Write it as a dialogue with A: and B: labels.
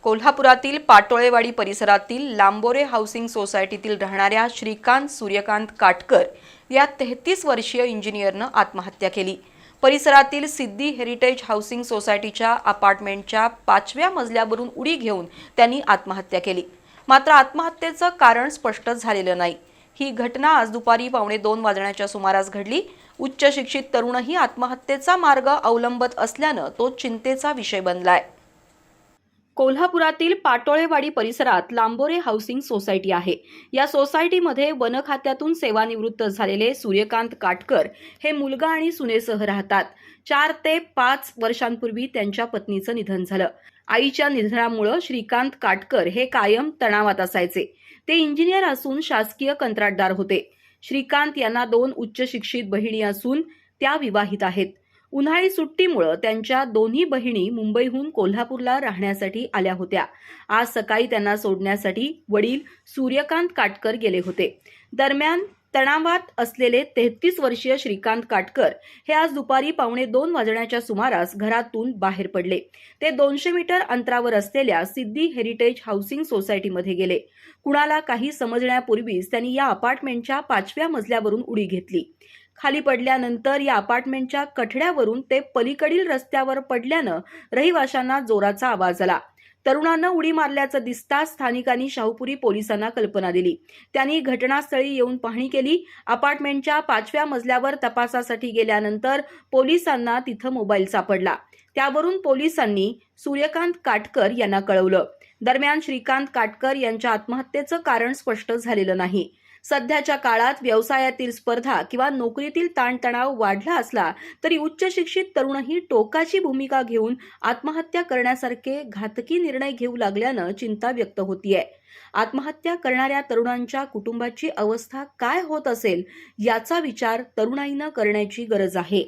A: कोल्हापुरातील पाटोळेवाडी परिसरातील लांबोरे हाऊसिंग सोसायटीतील राहणाऱ्या श्रीकांत सूर्यकांत काटकर या 33 वर्षीय इंजिनियरनं आत्महत्या केली। परिसरातील सिद्धी हेरिटेज हाऊसिंग सोसायटीच्या अपार्टमेंटच्या 5व्या मजल्यावरून उडी घेऊन त्यांनी आत्महत्या केली। मात्र आत्महत्येचं कारण स्पष्ट झालेलं नाही। ही घटना आज दुपारी 1:15 वाजण्याच्या सुमारास घडली। उच्च शिक्षित तरुणही आत्महत्येचा मार्ग अवलंबत असल्यानं तो चिंतेचा विषय बनलाय। कोल्हापुरातील पाटोळेवाडी परिसरात लांबोरे हाऊसिंग सोसायटी आहे। या सोसायटीमध्ये वन खात्यातून सेवानिवृत्त झालेले सूर्यकांत काटकर हे मुलगा आणि सुनेसह राहतात। 4 ते 5 वर्षांपूर्वी त्यांच्या पत्नीचं निधन झालं। आईच्या निधनामुळे श्रीकांत काटकर हे कायम तणावात असायचे। ते इंजिनियर असून शासकीय कंत्राटदार होते। श्रीकांत यांना 2 उच्च शिक्षित बहिणी असून त्या विवाहित आहेत। उन्हाळी सुट्टीमुळे त्यांच्या दोन्ही बहिणी मुंबईहून कोल्हापूरला राहण्यासाठी आल्या होत्या। आज सकाळी त्यांना सोडण्यासाठी वडील सूर्यकांत काटकर गेले होते। दरम्यान तणावात असलेले 33 वर्षीय श्रीकांत काटकर हे आज दुपारी 1:15 वाजण्याच्या सुमारास घरातून बाहेर पडले। ते 200 मीटर अंतरावर असलेल्या सिद्धी हेरिटेज हाऊसिंग सोसायटीमध्ये गेले। कुणाला काही समजण्यापूर्वीच त्यांनी या अपार्टमेंटच्या 5व्या मजल्यावरून उडी घेतली। खाली पडल्यानंतर या अपार्टमेंटच्या कठड्यावरून ते पलीकडील रस्त्यावर पडल्यानं रहिवाशांना जोराचा आवाज आला। तरुणानं उडी मारल्याचं दिसताच स्थानिकांनी शाहूपुरी पोलिसांना कल्पना दिली। त्यांनी घटनास्थळी येऊन पाहणी केली। अपार्टमेंटच्या 5व्या मजल्यावर तपासासाठी गेल्यानंतर पोलिसांना तिथं मोबाईल सापडला। त्यावरून पोलिसांनी सूर्यकांत काटकर यांना कळवलं। दरम्यान श्रीकांत काटकर यांच्या आत्महत्येचं कारण स्पष्ट झालेलं नाही। सध्याच्या काळात व्यवसायातील स्पर्धा किंवा नोकरीतील ताणतणाव वाढला असला तरी उच्च शिक्षित तरुणही टोकाची भूमिका घेऊन आत्महत्या करण्यासारखे घातकी निर्णय घेऊ लागल्यानं चिंता व्यक्त होतीये। आत्महत्या करणाऱ्या तरुणांच्या कुटुंबाची अवस्था काय होत असेल याचा विचार तरुणाईनं करण्याची गरज आहे।